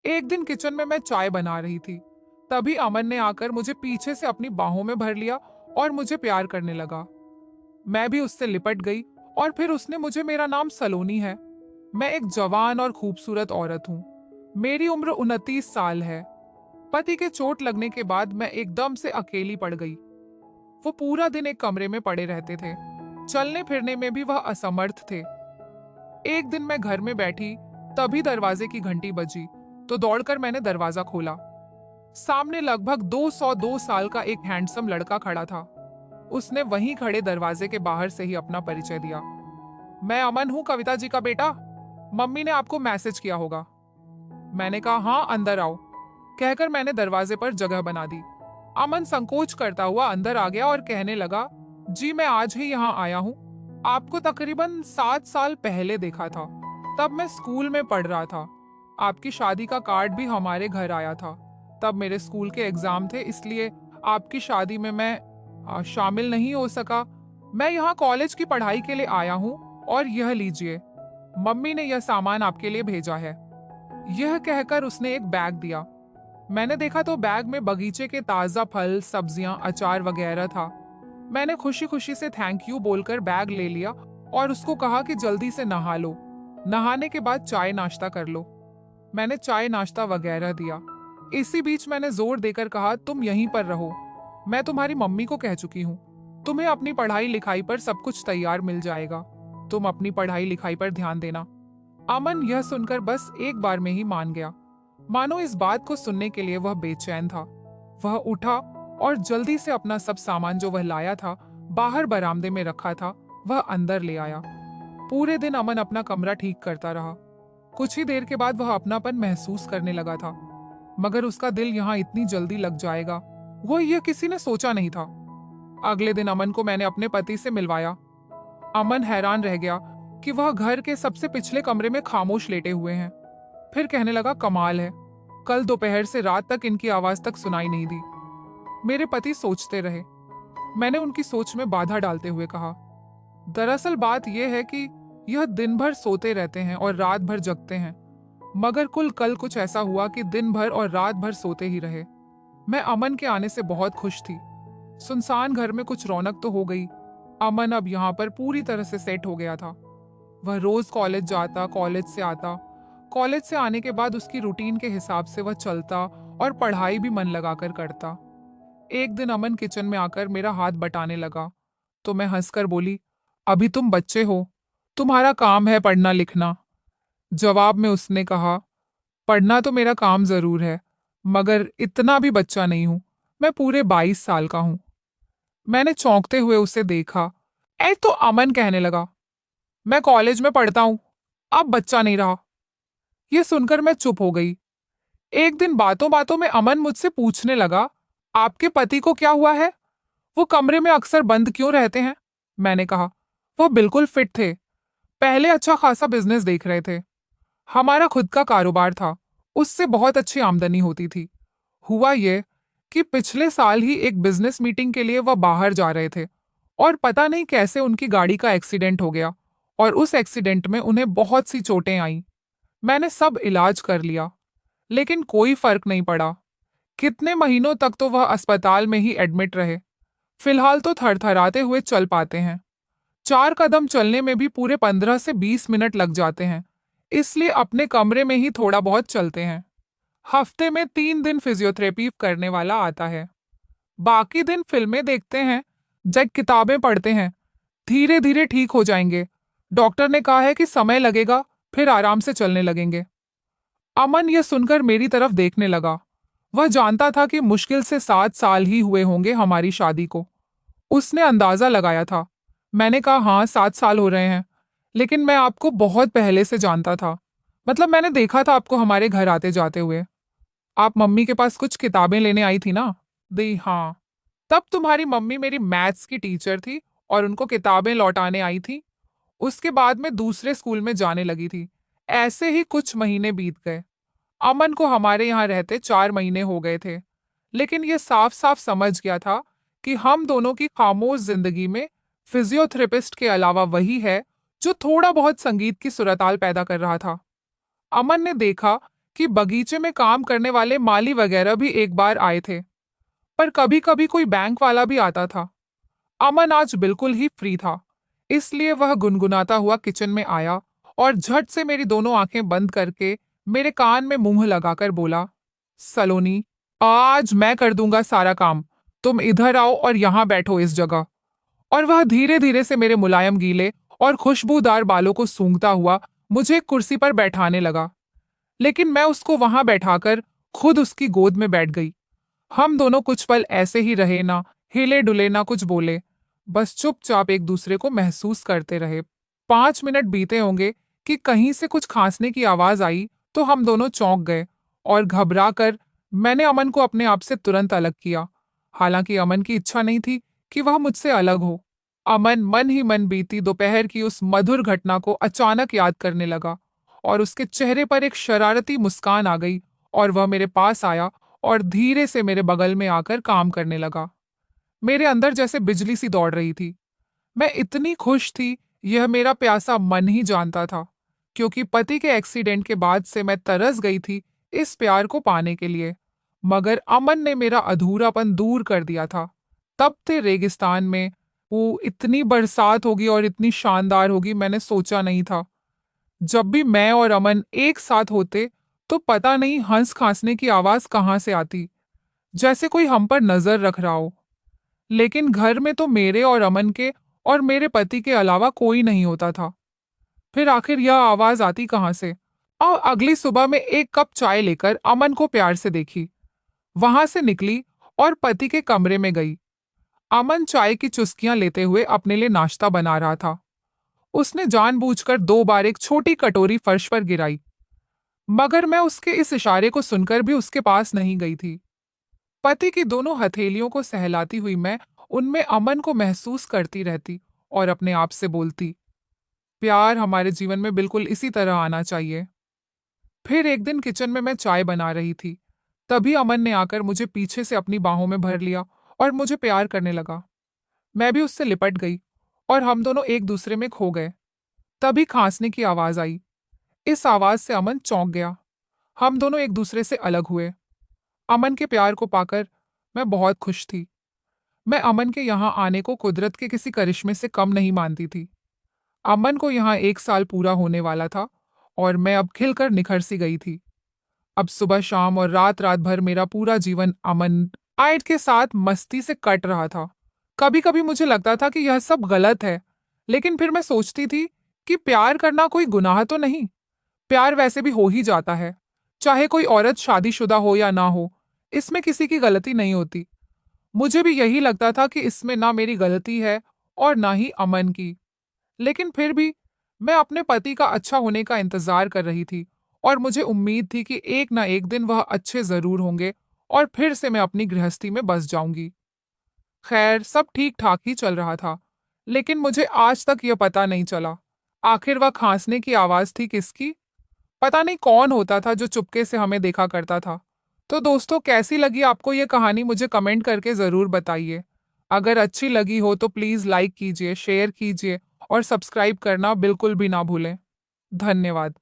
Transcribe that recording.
एक दिन किचन में मैं चाय बना रही थी, तभी अमन ने आकर मुझे पीछे से अपनी बाहों में भर लिया और मुझे प्यार करने लगा। मैं भी उससे लिपट गई और फिर उसने मुझे मेरा नाम सलोनी है। मैं एक जवान और खूबसूरत औरत हूँ। मेरी उम्र 29 साल है। पति के चोट लगने के बाद मैं एकदम से अकेली पड़ गई। वो पूरा दिन एक कमरे में पड़े रहते थे। चलने फिरने में भी वह असमर्थ थे। एक दिन मैं घर में बैठी, तभी दरवाजे की घंटी बजी, तो दौड़कर मैंने दरवाजा खोला। सामने लगभग 202 साल का एक हैंडसम लड़का खड़ा था। उसने वहीं खड़े दरवाजे के बाहर से ही अपना परिचय दिया। मैं अमन हूँ, कविता जी का बेटा। मम्मी ने आपको मैसेज किया होगा। मैंने कहा हाँ, अंदर आओ। कहकर मैंने दरवाजे पर जगह बना दी। अमन संकोच करता हुआ अंदर आ गया और कहने लगा, जी मैं आज ही यहाँ आया हूँ। आपको तकरीबन 7 साल पहले देखा था। तब मैं स्कूल में पढ़ रहा था। आपकी शादी का कार्ड भी हमारे घर आया था। तब मेरे स्कूल के एग्जाम थे, इसलिए आपकी शादी में मैं शामिल नहीं हो सका। मैं यहाँ कॉलेज की पढ़ाई के लिए आया हूँ और यह लीजिए, मम्मी ने यह सामान आपके लिए भेजा है। यह कहकर उसने एक बैग दिया। मैंने देखा तो बैग में बगीचे के ताज़ा फल, सब्जियां, अचार वगैरह था। मैंने खुशी खुशी से थैंक यू बोलकर बैग ले लिया और उसको कहा कि जल्दी से नहा लो। नहाने के बाद चाय नाश्ता कर लो। मैंने चाय नाश्ता वगैरह दिया। इसी बीच मैंने जोर देकर कहा, तुम यहीं पर रहो। मैं तुम्हारी मम्मी को कह चुकी हूँ। तुम्हें अपनी पढ़ाई लिखाई पर सब कुछ तैयार मिल जाएगा। तुम अपनी पढ़ाई लिखाई पर ध्यान देना। अमन यह सुनकर बस एक बार में ही मान गया। मानो इस बात को सुनने के लिए वह बेचैन था। वह उठा और जल्दी से अपना सब सामान जो वह लाया था, बाहर बरामदे में रखा था, वह अंदर ले आया। पूरे दिन अमन अपना कमरा ठीक करता रहा। कुछ ही देर के बाद वह अपनापन महसूस करने लगा था, मगर उसका दिल यहाँ इतनी जल्दी लग जाएगा, वो यह किसी ने सोचा नहीं था। अगले दिन अमन को मैंने अपने पति से मिलवाया। अमन हैरान रह गया कि वह घर के सबसे पिछले कमरे में खामोश लेटे हुए हैं। फिर कहने लगा, कमाल है, कल दोपहर से रात तक इनकी आवाज तक सुनाई नहीं दी। मेरे पति सोचते रहे। मैंने उनकी सोच में बाधा डालते हुए कहा, दरअसल बात यह है कि यह दिन भर सोते रहते हैं और रात भर जगते हैं। मगर कल कुछ ऐसा हुआ कि दिन भर और रात भर सोते ही रहे। मैं अमन के आने से बहुत खुश थी। सुनसान घर में कुछ रौनक तो हो गई। अमन अब यहाँ पर पूरी तरह से सेट हो गया था। वह रोज कॉलेज जाता, कॉलेज से आता। कॉलेज से आने के बाद उसकी रूटीन के हिसाब से वह चलता और पढ़ाई भी मन लगाकर करता। एक दिन अमन किचन में आकर मेरा हाथ बटाने लगा, तो मैं हंसकर बोली, अभी तुम बच्चे हो, तुम्हारा काम है पढ़ना लिखना। जवाब में उसने कहा, पढ़ना तो मेरा काम जरूर है, मगर इतना भी बच्चा नहीं हूं। मैं पूरे 22 साल का हूं। मैंने चौंकते हुए उसे देखा। तो अमन कहने लगा, मैं कॉलेज में पढ़ता हूं, अब बच्चा नहीं रहा। यह सुनकर मैं चुप हो गई। एक दिन बातों बातों में अमन मुझसे पूछने लगा, आपके पति को क्या हुआ है? वो कमरे में अक्सर बंद क्यों रहते हैं? मैंने कहा, वो बिल्कुल फिट थे। पहले अच्छा खासा बिजनेस देख रहे थे। हमारा खुद का कारोबार था, उससे बहुत अच्छी आमदनी होती थी। हुआ ये कि पिछले साल ही एक बिजनेस मीटिंग के लिए वह बाहर जा रहे थे और पता नहीं कैसे उनकी गाड़ी का एक्सीडेंट हो गया और उस एक्सीडेंट में उन्हें बहुत सी चोटें आईं। मैंने सब इलाज कर लिया, लेकिन कोई फर्क नहीं पड़ा। कितने महीनों तक तो वह अस्पताल में ही एडमिट रहे। फिलहाल तो थरथराते हुए चल पाते हैं। 4 कदम चलने में भी पूरे 15 से 20 मिनट लग जाते हैं, इसलिए अपने कमरे में ही थोड़ा बहुत चलते हैं। हफ्ते में 3 दिन फिजियोथेरेपी करने वाला आता है। बाकी दिन फिल्में देखते हैं, जब किताबें पढ़ते हैं। धीरे धीरे ठीक हो जाएंगे। डॉक्टर ने कहा है कि समय लगेगा, फिर आराम से चलने लगेंगे। अमन यह सुनकर मेरी तरफ देखने लगा। वह जानता था कि मुश्किल से 7 साल ही हुए होंगे हमारी शादी को। उसने अंदाजा लगाया था। मैंने कहा, हाँ 7 साल हो रहे हैं, लेकिन मैं आपको बहुत पहले से जानता था। मतलब मैंने देखा था आपको हमारे घर आते जाते हुए। आप मम्मी के पास कुछ किताबें लेने आई थी ना? दी हाँ। तब तुम्हारी मम्मी मेरी मैथ्स की टीचर थी और उनको किताबें लौटाने आई थी। उसके बाद मैं दूसरे स्कूल में जाने लगी थी। ऐसे ही कुछ महीने बीत गए। अमन को हमारे यहाँ रहते 4 महीने हो गए थे, लेकिन यह साफ साफ समझ गया था कि हम दोनों की खामोश जिंदगी में फिजियोथेरेपिस्ट के अलावा वही है जो थोड़ा बहुत संगीत की सुरताल पैदा कर रहा था। अमन ने देखा कि बगीचे में काम करने वाले माली वगैरह भी एक बार आए थे, पर कभी कभी कोई बैंक वाला भी आता था। अमन आज बिल्कुल ही फ्री था, इसलिए वह गुनगुनाता हुआ किचन में आया और झट से मेरी दोनों आंखें बंद करके मेरे कान में मुंह लगाकर बोला, सलोनी, आज मैं कर दूंगा सारा काम। तुम इधर आओ और यहां बैठो इस जगह। और वह धीरे धीरे से मेरे मुलायम गीले और खुशबूदार बालों को सूंघता हुआ मुझे एक कुर्सी पर बैठाने लगा, लेकिन मैं उसको वहां बैठाकर खुद उसकी गोद में बैठ गई। हम दोनों कुछ पल ऐसे ही रहे, ना हिले डुले ना कुछ बोले, बस चुपचाप एक दूसरे को महसूस करते रहे। 5 मिनट बीते होंगे कि कहीं से कुछ खांसने की आवाज आई तो हम दोनों चौंक गए और घबरा कर मैंने अमन को अपने आप से तुरंत अलग किया। हालांकि अमन की इच्छा नहीं थी कि वह मुझसे अलग हो। अमन मन ही मन बीती दोपहर की उस मधुर घटना को अचानक याद करने लगा और उसके चेहरे पर एक शरारती मुस्कान आ गई और वह मेरे पास आया और धीरे से मेरे बगल में आकर काम करने लगा। मेरे अंदर जैसे बिजली सी दौड़ रही थी। मैं इतनी खुश थी, यह मेरा प्यासा मन ही जानता था, क्योंकि पति के एक्सीडेंट के बाद से मैं तरस गई थी इस प्यार को पाने के लिए। मगर अमन ने मेरा अधूरापन दूर कर दिया था। तब थे रेगिस्तान में वो इतनी बरसात होगी और इतनी शानदार होगी, मैंने सोचा नहीं था। जब भी मैं और अमन एक साथ होते तो पता नहीं हंस खांसने की आवाज कहाँ से आती, जैसे कोई हम पर नजर रख रहा हो। लेकिन घर में तो मेरे और अमन के और मेरे पति के अलावा कोई नहीं होता था। फिर आखिर यह आवाज आती कहाँ से? और अगली सुबह में एक कप चाय लेकर अमन को प्यार से देखी, वहां से निकली और पति के कमरे में गई। अमन चाय की चुस्कियां लेते हुए अपने लिए नाश्ता बना रहा था। उसने जानबूझकर 2 बार एक छोटी कटोरी फर्श पर गिराई, मगर मैं उसके इस इशारे को सुनकर भी उसके पास नहीं गई थी। पति की दोनों हथेलियों को सहलाती हुई मैं उनमें अमन को महसूस करती रहती और अपने आप से बोलती, प्यार हमारे जीवन में बिल्कुल इसी तरह आना चाहिए। फिर एक दिन किचन में मैं चाय बना रही थी, तभी अमन ने आकर मुझे पीछे से अपनी बाहों में भर लिया और मुझे प्यार करने लगा। मैं भी उससे लिपट गई और हम दोनों एक दूसरे में खो गए। तभी खांसने की आवाज आई। इस आवाज से अमन चौंक गया। हम दोनों एक दूसरे से अलग हुए। अमन के प्यार को पाकर मैं बहुत खुश थी। मैं अमन के यहाँ आने को कुदरत के किसी करिश्मे से कम नहीं मानती थी। अमन को यहाँ 1 साल पूरा होने वाला था और मैं अब खिलकर निखर सी गई थी। अब सुबह शाम और रात रात भर मेरा पूरा जीवन अमन आयट के साथ मस्ती से कट रहा था। कभी कभी मुझे लगता था कि यह सब गलत है, लेकिन फिर मैं सोचती थी कि प्यार करना कोई गुनाह तो नहीं। प्यार वैसे भी हो ही जाता है, चाहे कोई औरत शादीशुदा हो या ना हो, इसमें किसी की गलती नहीं होती। मुझे भी यही लगता था कि इसमें ना मेरी गलती है और ना ही अमन की। लेकिन फिर भी मैं अपने पति का अच्छा होने का इंतजार कर रही थी और मुझे उम्मीद थी कि एक ना एक दिन वह अच्छे जरूर होंगे और फिर से मैं अपनी गृहस्थी में बस जाऊंगी। खैर, सब ठीक ठाक ही चल रहा था, लेकिन मुझे आज तक यह पता नहीं चला आखिर वह खांसने की आवाज थी किसकी। पता नहीं कौन होता था जो चुपके से हमें देखा करता था। तो दोस्तों, कैसी लगी आपको ये कहानी, मुझे कमेंट करके ज़रूर बताइए। अगर अच्छी लगी हो तो प्लीज़ लाइक कीजिए, शेयर कीजिए और सब्सक्राइब करना बिल्कुल भी ना भूलें। धन्यवाद।